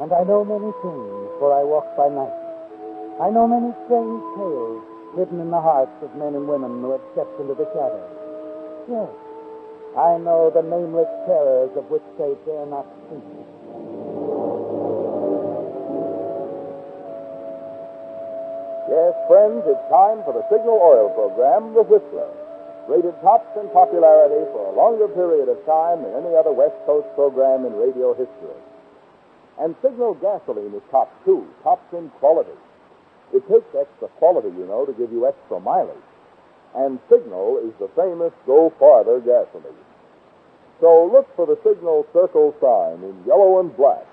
And I know many things, for I walk by night. I know many strange tales hidden in the hearts of men and women who have stepped into the shadows. Yes, I know the nameless terrors of which they dare not speak. Yes, friends, it's time for the Signal Oil program, The Whistler. Rated tops in popularity for a longer period of time than any other West Coast program in radio history. And Signal gasoline is tops, too, tops in quality. It takes extra quality, to give you extra mileage. And Signal is the famous Go Farther gasoline. So look for the Signal circle sign in yellow and black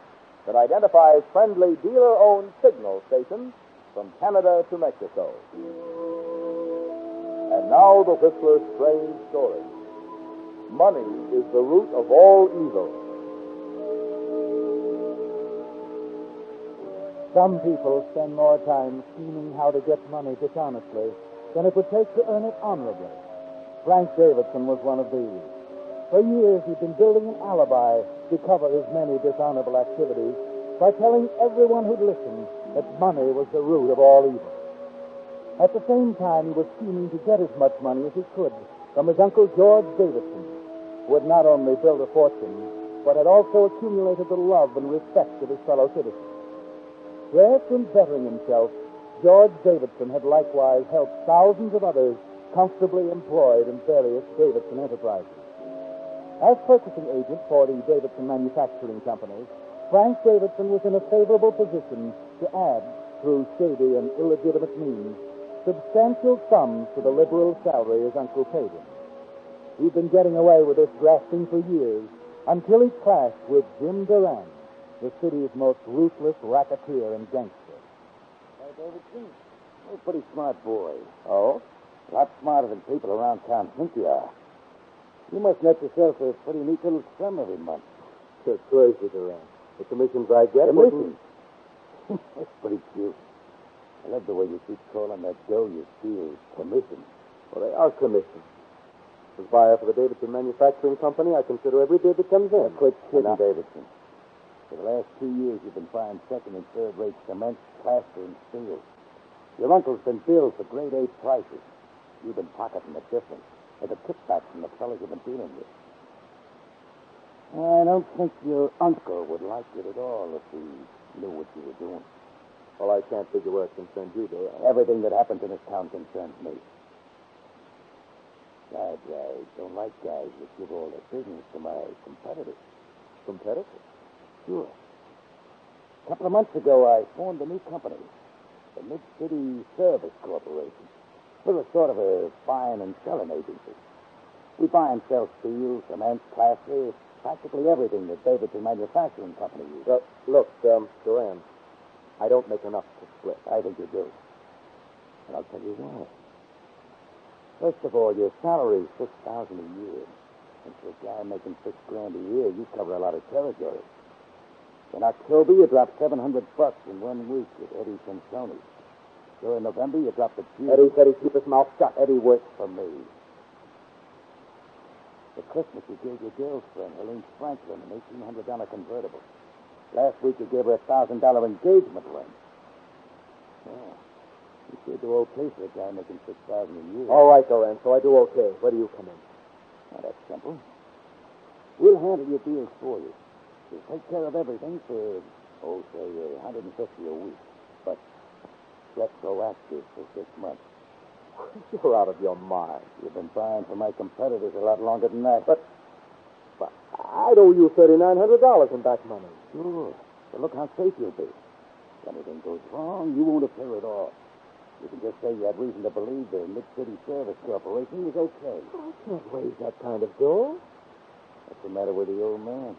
that identifies friendly dealer-owned Signal stations from Canada to Mexico. And now the Whistler's strange story. Money is the root of all evil. Some people spend more time scheming how to get money dishonestly than it would take to earn it honorably. Frank Davidson was one of these. For years, he'd been building an alibi to cover his many dishonorable activities by telling everyone who'd listen that money was the root of all evil. At the same time, he was scheming to get as much money as he could from his uncle George Davidson, who had not only built a fortune, but had also accumulated the love and respect of his fellow citizens. Yes, in bettering himself, George Davidson had likewise helped thousands of others comfortably employed in various Davidson enterprises. As purchasing agent for the Davidson Manufacturing Company, Frank Davidson was in a favorable position to add, through shady and illegitimate means, substantial sums to the liberal salary his uncle paid him. He'd been getting away with this grafting for years until he clashed with Jim Duran, the city's most ruthless racketeer and gangster. Hey, Davidson, you're a pretty smart boy. Oh? A lot smarter than people around town think you are. You must net yourself a pretty neat little sum every month. You're crazy, Duran. The commissions I get... Commissions? That's pretty cute. I love the way you keep calling that dough you steal commission. Well, they are commissions. As buyer for the Davidson Manufacturing Company, I consider every bid that comes in. Quit kidding, Davidson. For the last 2 years, you've been buying second and third-rate cement, plaster, and steel. Your uncle's been billed for grade A prices. You've been pocketing the difference, or the kickbacks from the fellas you've been dealing with. I don't think your uncle would like it at all if he knew what you were doing. Well, I can't figure where it concerns you, do I? Everything that happens in this town concerns me. I don't like guys that give all their business to my competitors. Competitors? Sure. A couple of months ago, I formed a new company, the Mid-City Service Corporation. We're a sort of a buying and selling agency. We buy and sell steel, cement, plaster, practically everything that Davidson Manufacturing Company uses. Look, Duran, I don't make enough to split. I think you do. And I'll tell you why. First of all, your salary is $6,000 a year. And for a guy making $6,000 a year, you cover a lot of territory. In October, you dropped $700 in 1 week with Eddie Sansoni. So in November, you dropped the Jew. Eddie said he'd keep his mouth shut. Eddie works for me. For Christmas, you gave your girlfriend, Helene Franklin, an $1,800 convertible. Last week, you gave her a $1,000 engagement ring. Yeah. You sure do okay for a guy making $6,000 a year. All right, Duran, so I do okay. Where do you come in? Now, that's simple. We'll handle your deals for you. We'll take care of everything for, say, $150 a week. But retroactive for 6 months. You're out of your mind. You've been buying from my competitors a lot longer than that. But I'd owe you $3,900 in back money. Sure. But look how safe you'll be. If anything goes wrong, you won't appear at all. You can just say you had reason to believe the Mid-City Service Corporation was okay. I can't raise that kind of dough. What's the matter with the old man?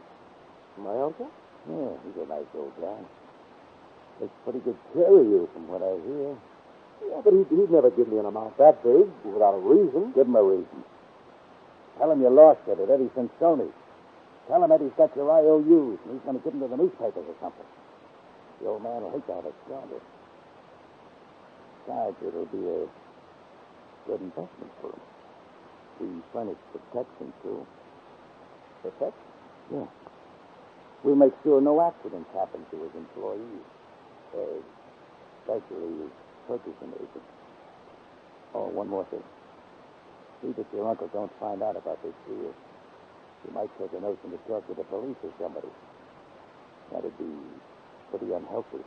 My uncle? Yeah, he's a nice old guy. Takes pretty good care of you, from what I hear. Yeah, but he'd never give me an amount that big without a reason. Give him a reason. Tell him you lost it at Eddie Sansoni. Tell him Eddie's got your IOUs, and he's going to give them to the newspapers or something. The old man will hate to have it squandered. Besides, it'll be a good investment for him. We furnish protection, too. Protection? Yeah. We'll make sure no accidents happen to his employees. Especially his purchasing agent. Oh, one more thing. See that your uncle don't find out about this deal. He might take a notion to talk to the police or somebody. That'd be pretty unhealthy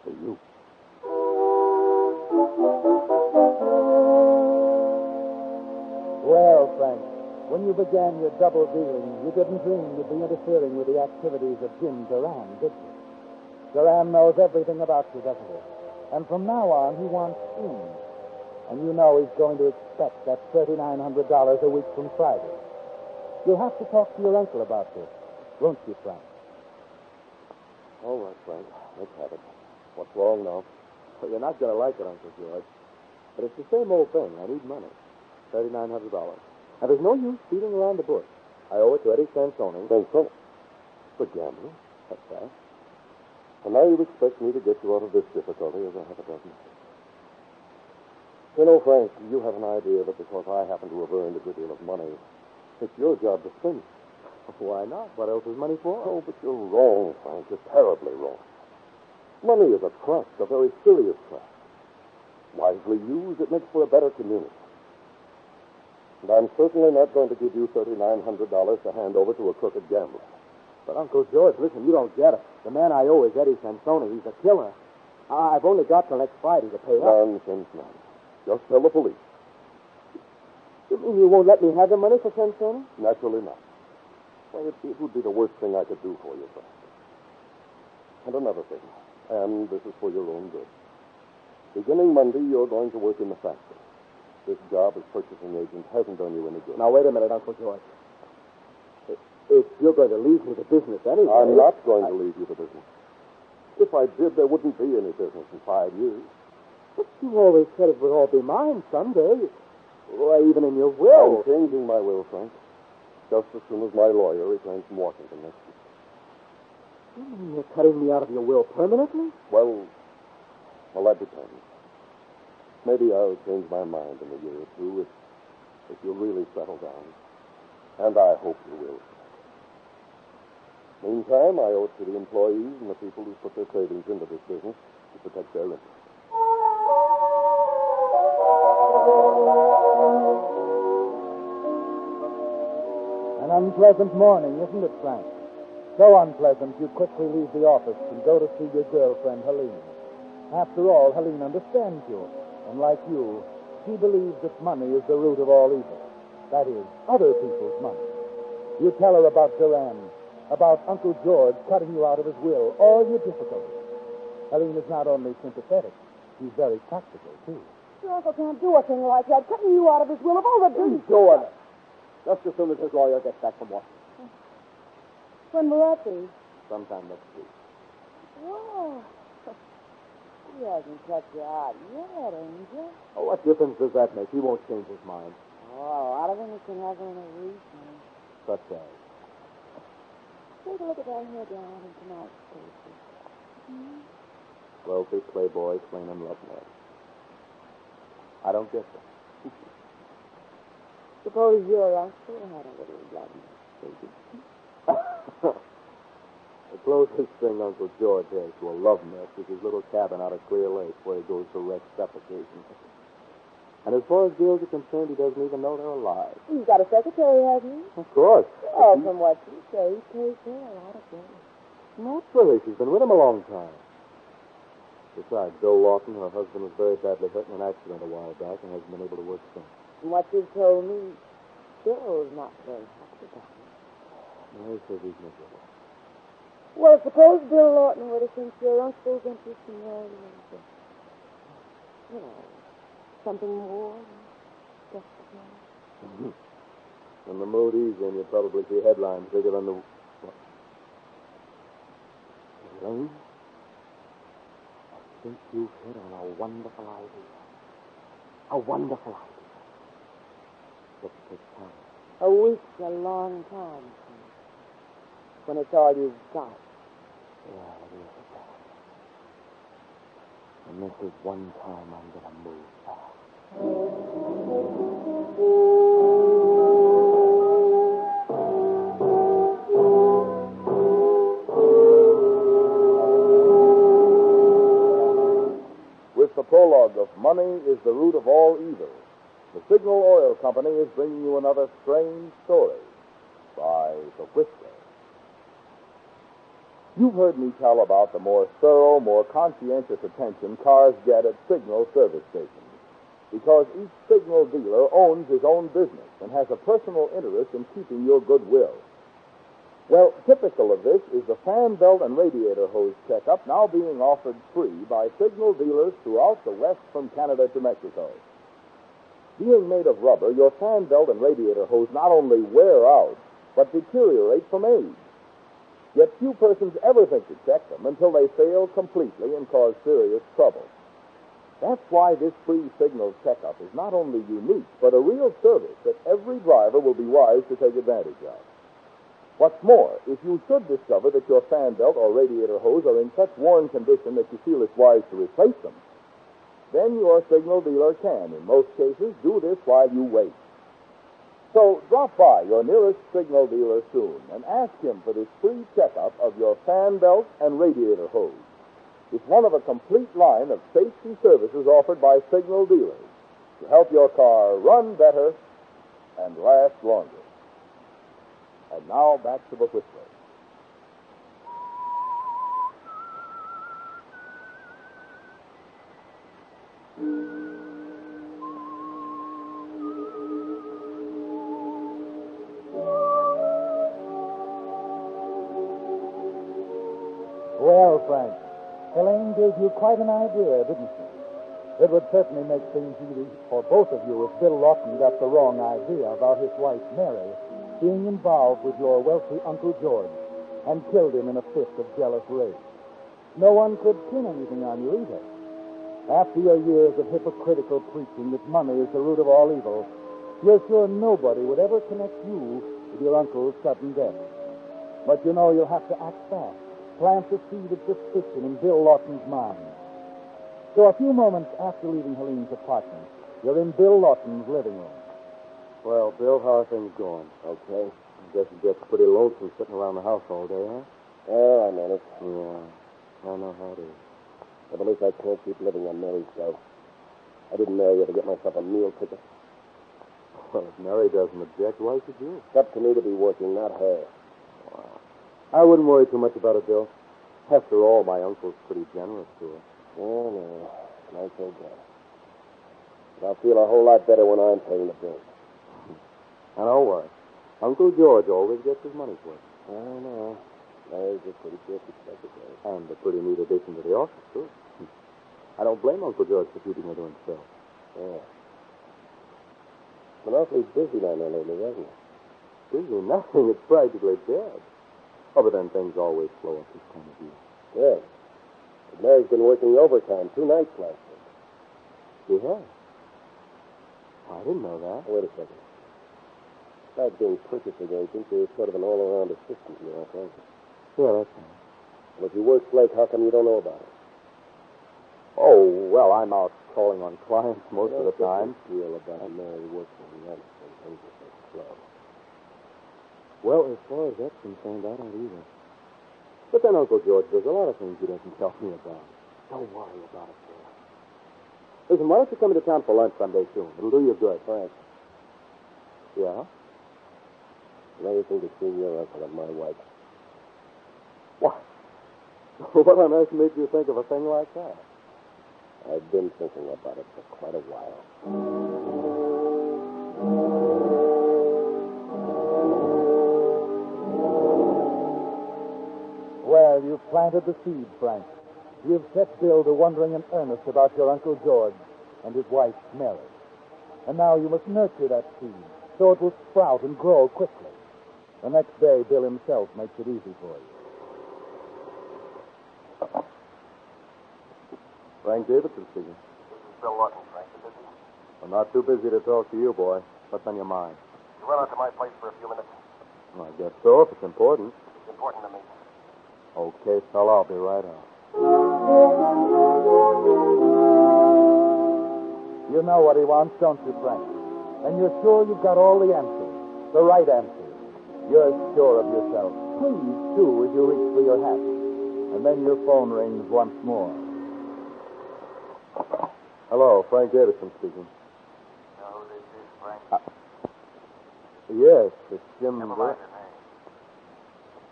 for you. Well, Frank, when you began your double dealing, you didn't dream you'd be interfering with the activities of Jim Duran, did you? Duran knows everything about you, doesn't he? And from now on, he wants in. And you know he's going to expect that $3,900 a week from Friday. You'll have to talk to your uncle about this, won't you, Frank? All right, Frank. Let's have it. What's wrong now? Well, you're not going to like it, Uncle George. But it's the same old thing. I need money. $3,900. Now, there's no use beating around the bush. I owe it to Eddie Sansoni. Sansoni? For gambling? That's right. And now you expect me to get you out of this difficulty as I have a dozen. You know, Frank, you have an idea that because I happen to have earned a good deal of money, it's your job to spend it. Why not? What else is money for? Oh, but you're wrong, Frank. You're terribly wrong. Money is a trust, a very serious trust. Wisely used, it makes for a better community. And I'm certainly not going to give you $3,900 to hand over to a crooked gambler. But, Uncle George, listen, you don't get it. The man I owe is Eddie Sansoni. He's a killer. I've only got till next Friday to pay up. Nonsense, nonsense. Just tell the police. You mean you won't let me have the money for Sansoni? Naturally not. Well, it would be the worst thing I could do for you, Frank. And another thing, and this is for your own good. Beginning Monday, you're going to work in the factory. This job as purchasing agent hasn't done you any good. Now, wait a minute, Uncle George. If you're going to leave me the business anyway... I'm not going to leave you the business. If I did, there wouldn't be any business in 5 years. But you always said it would all be mine someday. Or even in your will. I'm changing my will, Frank. Just as soon as my lawyer returns from Washington next week. You mean you're cutting me out of your will permanently? Well, that depends. Maybe I'll change my mind in a year or two if you'll really settle down. And I hope you will. Meantime, I owe it to the employees and the people who put their savings into this business to protect their interests. An unpleasant morning, isn't it, Frank? So unpleasant you quickly leave the office and go to see your girlfriend, Helene. After all, Helene understands you. And like you, she believes that money is the root of all evil. That is, other people's money. You tell her about Duran, about Uncle George cutting you out of his will, all your difficulties. Helene is not only sympathetic, she's very practical, too. Your uncle can't do a thing like that, cutting you out of his will of all the He's doing it. Just as soon as his lawyer gets back from Washington. When will that be? Sometime next week. Whoa. He hasn't cut you out yet, Angel. Oh, what difference does that make? He won't change his mind. Oh, I don't think he can have any reason. Such as? Take a look at that headline in tonight's paper. Wealthy playboy slinging love net. I don't get that. Suppose your uncle had a little love baby. The closest thing Uncle George has to a love nest is his little cabin out at Clear Lake where he goes to rest occasionally. And as far as girls are concerned, he doesn't even know they're alive. He's got a secretary, hasn't he? Of course. Oh, from what you say, he pays her a lot of money. Naturally, she's been with him a long time. Besides, Bill Lawton, her husband, was very badly hurt in an accident a while back and hasn't been able to work since. From what you've told me, Bill's not very happy about it. No, he says he's miserable. Well, suppose Bill Lawton were to think your uncle's interest in marrying him. You know, something more than just a man. In the mood he's in, you'll probably see headlines bigger than the... What? Elaine? I think you've hit on a wonderful idea. A wonderful idea. Just take time. A week's a long time, son. When it's all you've got. Yeah, it is a time. And this is one time I'm going to move fast. if money is the root of all evil, the Signal Oil Company is bringing you another strange story by The Whistler. You've heard me tell about the more thorough, more conscientious attention cars get at Signal service stations, because each Signal dealer owns his own business and has a personal interest in keeping your goodwill. Well, typical of this is the fan belt and radiator hose checkup now being offered free by Signal dealers throughout the West from Canada to Mexico. Being made of rubber, your fan belt and radiator hose not only wear out, but deteriorate from age. Yet few persons ever think to check them until they fail completely and cause serious trouble. That's why this free Signal checkup is not only unique, but a real service that every driver will be wise to take advantage of. What's more, if you should discover that your fan belt or radiator hose are in such worn condition that you feel it's wise to replace them, then your Signal dealer can, in most cases, do this while you wait. So drop by your nearest Signal dealer soon and ask him for this free checkup of your fan belt and radiator hose. It's one of a complete line of safety services offered by Signal dealers to help your car run better and last longer. And now back to The Whistler. Well, Frank, Helene gave you quite an idea, didn't she? It would certainly make things easy for both of you if Bill Lawton got the wrong idea about his wife, Mary, being involved with your wealthy Uncle George and killed him in a fit of jealous rage. No one could pin anything on you either. After your years of hypocritical preaching that money is the root of all evil, you're sure nobody would ever connect you with your uncle's sudden death. But you know you'll have to act fast, plant the seed of suspicion in Bill Lawton's mind. So a few moments after leaving Helene's apartment, you're in Bill Lawton's living room. Well, Bill, how are things going? Okay. I guess it gets pretty lonesome sitting around the house all day, huh? Oh, I manage. Yeah, I know how it is. But at least I can't keep living on Mary's dough. I didn't marry her to get myself a meal ticket. Well, if Mary doesn't object, why should you? It's up to me to be working, not her. Wow. I wouldn't worry too much about it, Bill. After all, my uncle's pretty generous to her. Oh, no. Nice old guy. But I'll feel a whole lot better when I'm paying the bills. I know what. Uncle George always gets his money's worth. I know. Mary's a pretty careful secretary. And a pretty neat addition to the office, too. I don't blame Uncle George for keeping her to himself. Yeah. Been awfully busy down there lately, hasn't it? Busy nothing. It's practically dead. Oh, but then things always flow at this time of year. Yeah. But Mary's been working overtime 2 nights last week. She has? I didn't know that. Wait a second. Besides being purchasing agent, you're sort of an all-around assistant here, aren't you? Yeah, that's right. Well, if you work late, how come you don't know about it? Oh, well, I'm out calling on clients most of the time. Deal about Mary working the other things at the club. Well, as far as that's concerned, I don't either. But then Uncle George does a lot of things he doesn't tell me about. Don't worry about it, Bill. Listen, why don't you come into town for lunch someday soon? It'll do you good. Thanks. Yeah? Anything between your uncle and my wife. What? What on earth made you think of a thing like that? I've been thinking about it for quite a while. Well, you've planted the seed, Frank. You've set Bill to wondering in earnest about your Uncle George and his wife, Mary. And now you must nurture that seed so it will sprout and grow quickly. The next day, Bill himself makes it easy for you. Frank Davidson speaking. This is Bill Lawton, Frank. You busy? I'm not too busy to talk to you, boy. What's on your mind? You run out to my place for a few minutes. Well, I guess so, if it's important. It's important to me. Okay, fella, I'll be right out. You know what he wants, don't you, Frank? And you're sure you've got all the answers, the right answers. You're sure of yourself. Please, too, as you reach for your hat. And then your phone rings once more. Hello, Frank Edison speaking. You know who this is, Frank? Yes, it's Jim. Never mind your name.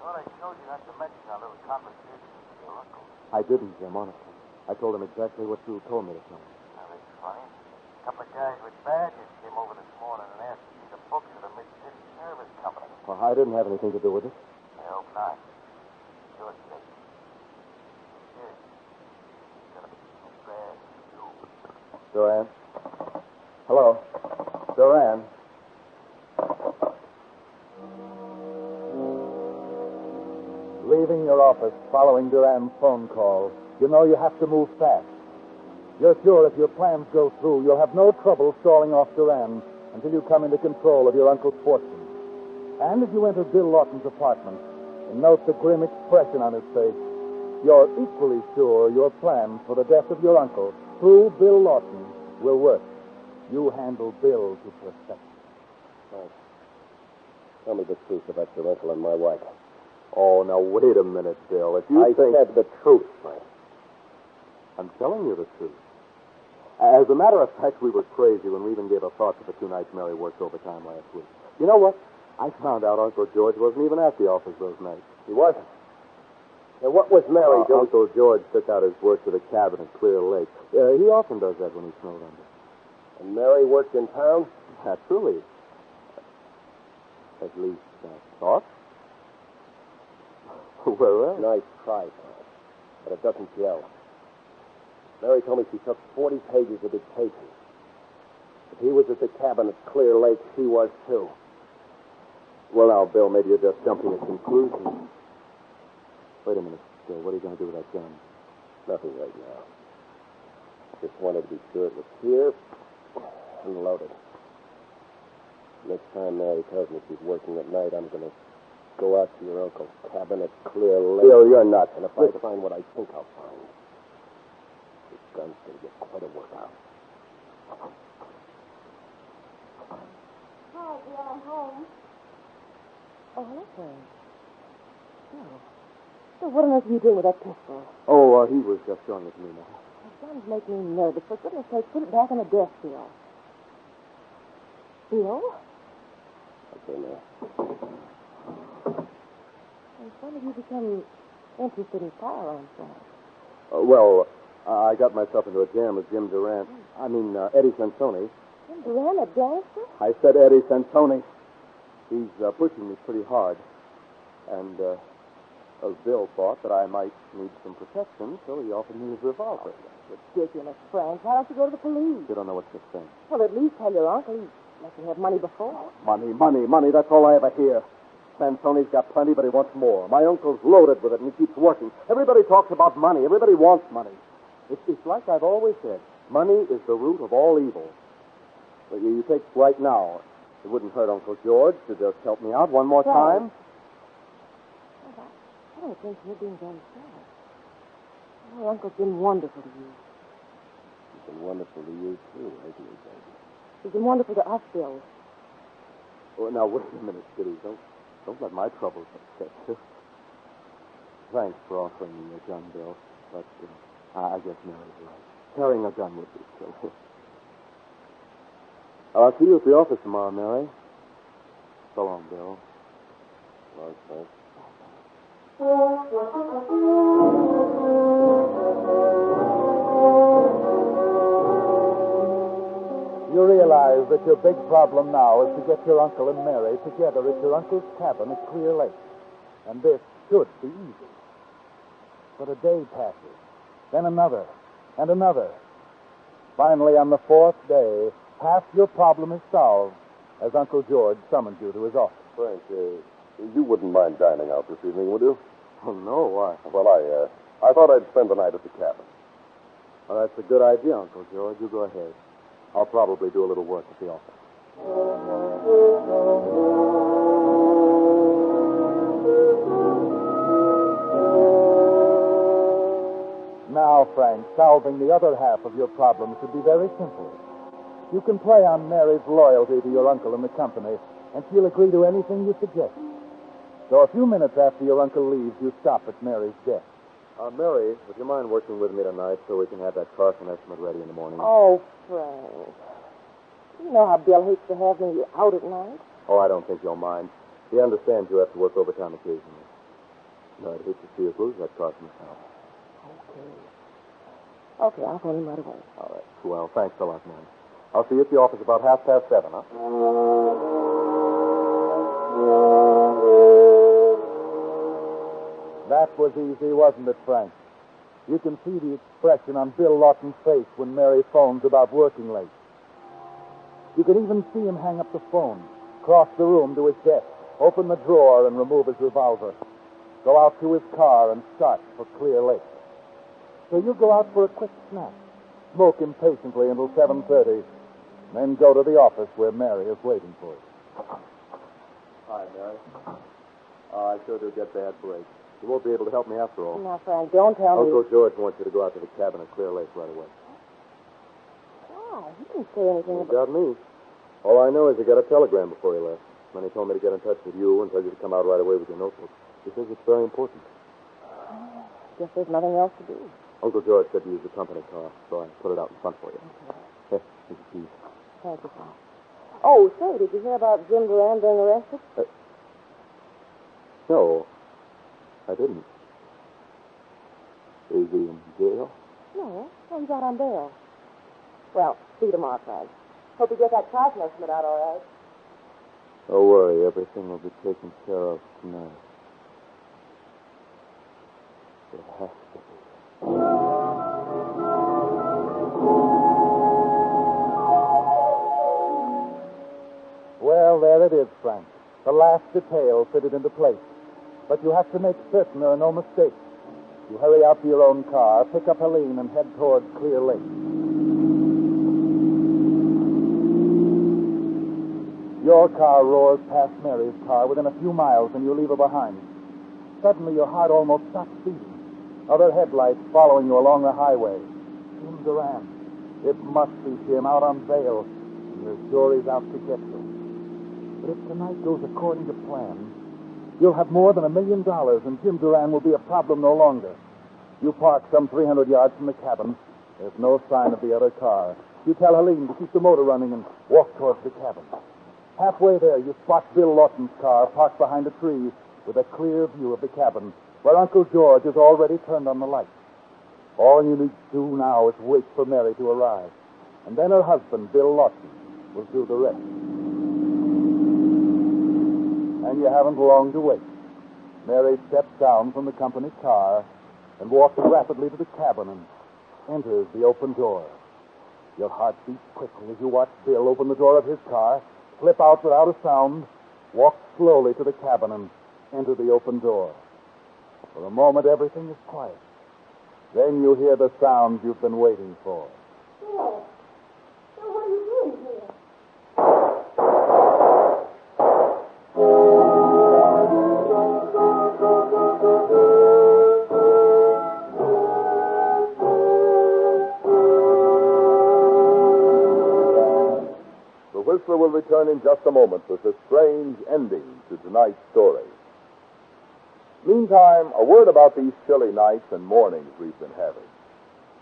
Thought I told you not to mention our little conversation with your uncle. I didn't, Jim, honestly. I told him exactly what you told me to tell him. Now, that's funny. A couple of guys with badges came over this morning and asked to see the books of the Mid-City Service Company. Well, I didn't have anything to do with it. I hope not. You're sick. Yes. It's gonna be too bad for you. Duran? Hello? Duran? Leaving your office following Duran's phone call, you know you have to move fast. You're sure if your plans go through, you'll have no trouble stalling off Duran until you come into control of your uncle's fortune. And as you enter Bill Lawton's apartment and note the grim expression on his face, you're equally sure your plans for the death of your uncle through Bill Lawton will work. You handle Bill to perfection. Right. Tell me the truth about your uncle and my wife. Oh, now, wait a minute, Bill. If you I think... said the truth, Frank. I'm telling you the truth. As a matter of fact, we were crazy when we even gave a thought to the 2 nights Mary worked overtime last week. You know what? I found out Uncle George wasn't even at the office those nights. He wasn't? Now, what was Mary doing? Uncle George took out his work to the cabin at Clear Lake. He often does that when he's snowed under. And Mary worked in town? Naturally. At least, I thought. Where else? Nice try, Frank. But it doesn't gel. Mary told me she took 40 pages of dictation. If he was at the cabin at Clear Lake, she was too. Well, now, Bill, maybe you're just jumping at conclusions. Wait a minute, Bill. What are you going to do with that gun? Nothing right now. Just wanted to be sure it was here and loaded. Next time Mary tells me she's working at night, I'm going to go out to your uncle's cabin at Clear Lake. Bill, you're nuts. And if I find what I think I'll find, this gun's going to get quite a workout. Hi, dear, I'm home. Oh, hello, Frank. Oh. So what on earth are you doing with that pistol? Oh, he was just showing it to me now. The guns make me nervous. For goodness sake, put it back on the desk, Bill. Bill? Okay, now. And when did you become interested in firearms, Frank? I got myself into a jam with Jim Durant. Eddie Sansoni. Jim Durant, a gangster? I said Eddie Sansoni. He's pushing me pretty hard. And, Bill thought that I might need some protection, so he offered me his revolver. Ridiculous, Frank. Why don't you go to the police? You don't know what to think. Well, at least tell your uncle he let you have money before. Money. That's all I ever hear. Sansoni's got plenty, but he wants more. My uncle's loaded with it, and he keeps working. Everybody talks about money. Everybody wants money. It's like I've always said. Money is the root of all evil. But you take right now. It wouldn't hurt Uncle George to just help me out one more time. I don't think you're being very fair. Your uncle's been wonderful to you. He's been wonderful to you, too, hasn't he, baby? He's been wonderful to us, Bill. Oh, now, wait a minute, Kitty. Don't let my troubles upset you. Thanks for offering me a gun, Bill. But I guess Mary's right. Carrying a gun would be silly. I'll see you at the office tomorrow, Mary. So long, Bill. Well, thanks. You realize that your big problem now is to get your uncle and Mary together at your uncle's cabin at Clear Lake. And this should be easy. But a day passes, then another, and another. Finally, on the 4th day, half your problem is solved as Uncle George summons you to his office. Frank, you wouldn't mind dining out this evening, would you? Oh, no, why? Well, I thought I'd spend the night at the cabin. Well, that's a good idea, Uncle George. You go ahead. I'll probably do a little work at the office. Now, Frank, solving the other half of your problem should be very simple. You can play on Mary's loyalty to your uncle and the company, and she'll agree to anything you suggest. So a few minutes after your uncle leaves, you stop at Mary's desk. Mary, would you mind working with me tonight so we can have that Carson estimate ready in the morning? Oh, Frank. You know how Bill hates to have me out at night. Oh, I don't think you'll mind. He understands you have to work overtime occasionally. No, I'd hate to see us lose that Carson account. Okay, I'll phone him right away. All right. Well, thanks a lot, man. I'll see you at the office about 7:30, huh? That was easy, wasn't it, Frank? You can see the expression on Bill Lawton's face when Mary phones about working late. You can even see him hang up the phone, cross the room to his desk, open the drawer and remove his revolver, go out to his car and start for Clear Lake. So you go out for a quick snack, smoke impatiently until 7:30, then go to the office where Mary is waiting for you. Hi, Mary. I sure do get bad break. You won't be able to help me after all. Now, Frank, don't tell me. Uncle George wants you to go out to the cabin at Clear Lake right away. Why? He didn't say anything You about... got me. All I know is he got a telegram before he left. Then he told me to get in touch with you and tell you to come out right away with your notebook. He says it's very important. Guess there's nothing else to do. Uncle George said to use the company car, so I put it out in front for you. Okay. Here, here's the keys. Thank you, Frank. Oh, say, did you hear about Jim Duran being arrested? No, I didn't. Is he in jail? No, he's out on bail. Well, see you tomorrow, Frank. Hope you get that Carson estimate out all right. Don't worry, everything will be taken care of tonight. It has to be. Well, there it is, Frank. The last detail fitted into place. But you have to make certain there are no mistakes. You hurry out to your own car, pick up Helene, and head toward Clear Lake. Your car roars past Mary's car within a few miles, and you leave her behind. Suddenly, your heart almost stops beating. Other headlights following you along the highway. Jim Duran. It must be Jim out on bail, and you're sure he's out to get you. But if tonight goes according to plan, you'll have more than $1 million, and Jim Duran will be a problem no longer. You park some 300 yards from the cabin. There's no sign of the other car. You tell Helene to keep the motor running and walk towards the cabin. Halfway there, you spot Bill Lawton's car parked behind a tree with a clear view of the cabin, where Uncle George has already turned on the light. All you need to do now is wait for Mary to arrive, and then her husband, Bill Lawton, will do the rest. And you haven't long to wait. Mary steps down from the company car and walks rapidly to the cabin and enters the open door. Your heart beats quickly as you watch Bill open the door of his car, slip out without a sound, walk slowly to the cabin and enter the open door. For a moment, everything is quiet. Then you hear the sound you've been waiting for. Bill, what are you doing here? The Whistler will return in just a moment with a strange ending to tonight's story. Meantime, a word about these chilly nights and mornings we've been having.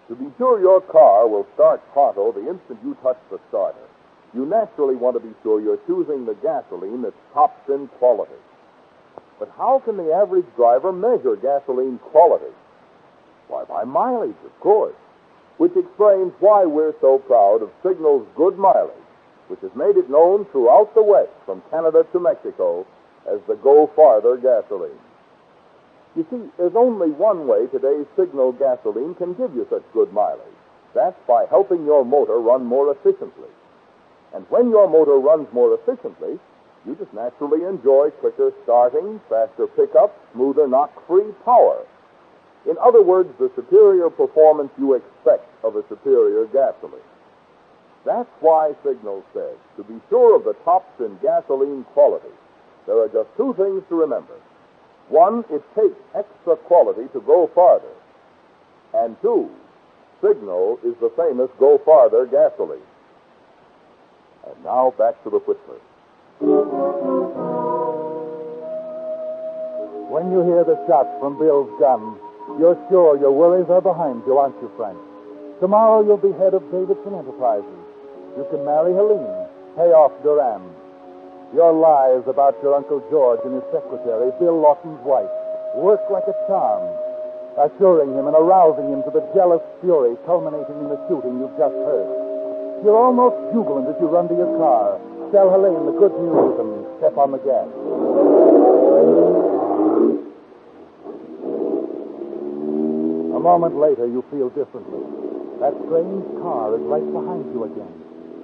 To be sure your car will start pronto the instant you touch the starter, you naturally want to be sure you're choosing the gasoline that tops in quality. But how can the average driver measure gasoline quality? Why, by mileage, of course, which explains why we're so proud of Signal's good mileage, which has made it known throughout the West, from Canada to Mexico, as the Go Farther gasoline. You see, there's only one way today's Signal gasoline can give you such good mileage. That's by helping your motor run more efficiently. And when your motor runs more efficiently, you just naturally enjoy quicker starting, faster pickup, smoother knock-free power. In other words, the superior performance you expect of a superior gasoline. That's why Signal says, to be sure of the tops in gasoline quality, there are just two things to remember. One, it takes extra quality to go farther. And two, Signal is the famous Go Farther gasoline. And now back to the Whistler. When you hear the shots from Bill's gun, You're sure your worries are behind you, aren't you, Frank? Tomorrow you'll be head of Davidson Enterprises. You can marry Helene, pay off Duran. Your lies about your Uncle George and his secretary, Bill Lawton's wife, work like a charm, assuring him and arousing him to the jealous fury culminating in the shooting you've just heard. You're almost jubilant as you run to your car, tell Helene the good news, and step on the gas. A moment later, you feel differently. That strange car is right behind you again.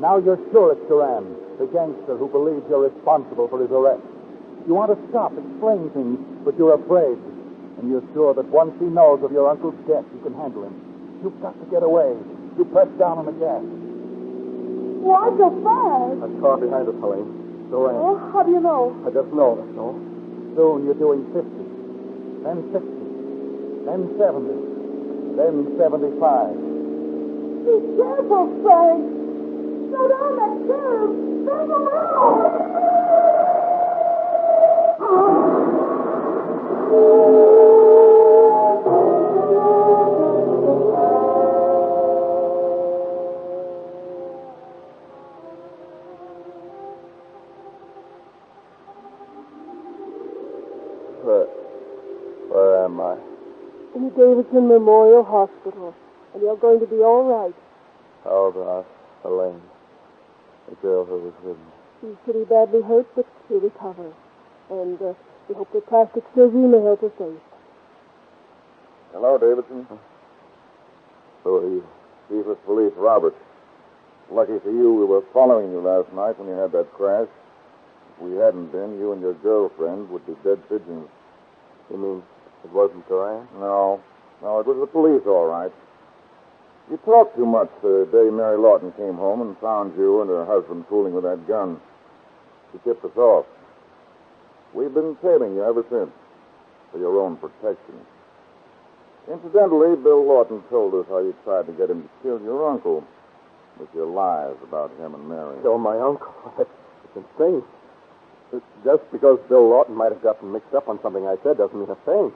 Now you're sure it's Duran, the gangster who believes you're responsible for his arrest. You want to stop, explain things, but you're afraid. And you're sure that once he knows of your uncle's death, you can handle him. You've got to get away. You press down on the gas. Why so fast? That car behind us, Helene. Duran. Oh, how do you know? I just know, that's all. Soon you're doing 50, then 60, then 70. Then 75. Be careful, Frank. Slow down that curve. Bring him out. Where am I? In the Davidson Memorial Hospital. And you're going to be all right. How about Helene, the girl who was with me? She's pretty badly hurt, but she'll recover. And we hope that plastic surgery may help her safe. Hello, Davidson. Who are you? Chief of Police Roberts. Lucky for you, we were following you last night when you had that crash. If we hadn't been, you and your girlfriend would be dead pigeons. You mean it wasn't Duran? No, it was the police, all right. You talked too much the day Mary Lawton came home and found you and her husband fooling with that gun. She tipped us off. We've been tailing you ever since, for your own protection. Incidentally, Bill Lawton told us how you tried to get him to kill your uncle with your lies about him and Mary. Kill my uncle? It's insane. Just because Bill Lawton might have gotten mixed up on something I said doesn't mean a thing.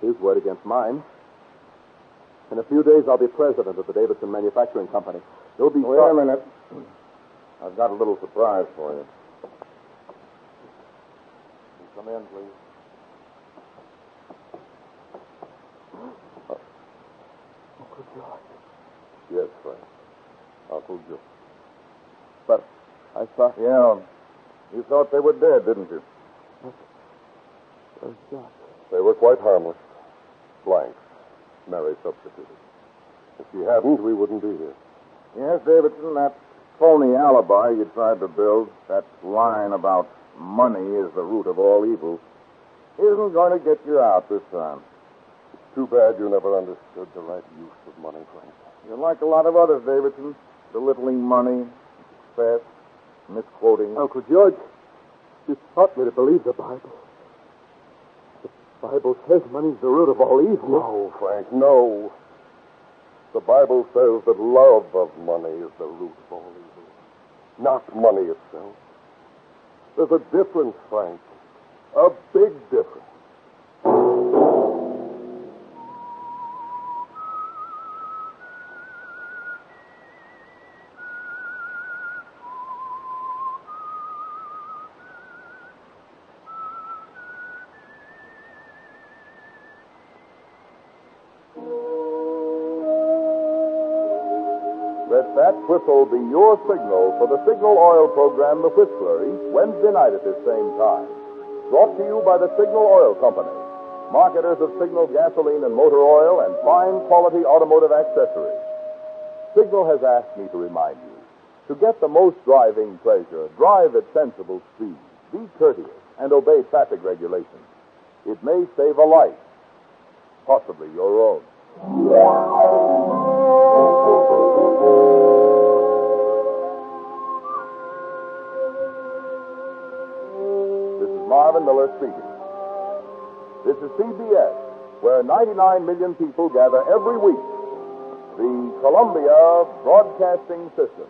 His word against mine. In a few days, I'll be president of the Davidson Manufacturing Company. There'll be... Wait a minute. I've got a little surprise for you. Come in, please. Uncle George. Yes, Frank. Uncle George. But I thought... Yeah. You thought they were dead, didn't you? They were quite harmless. Blank. Mary substituted. If she hadn't, we wouldn't be here. Yes, Davidson, that phony alibi you tried to build, that line about money is the root of all evil, isn't going to get you out this time. It's too bad you never understood the right use of money, Frank. You're like a lot of others, Davidson, belittling money, success, misquoting. Uncle George, you taught me to believe the Bible. The Bible says money's the root of all evil. No, Frank, no. The Bible says that love of money is the root of all evil, not money itself. There's a difference, Frank. A big difference. Let that whistle be your signal for the Signal Oil program, The Whistler, each Wednesday night at this same time. Brought to you by the Signal Oil Company, marketers of Signal gasoline and motor oil and fine quality automotive accessories. Signal has asked me to remind you, to get the most driving pleasure, drive at sensible speed, be courteous, and obey traffic regulations. It may save a life, possibly your own. Marvin Miller speaking. This is CBS, where 99 million people gather every week. The Columbia Broadcasting System.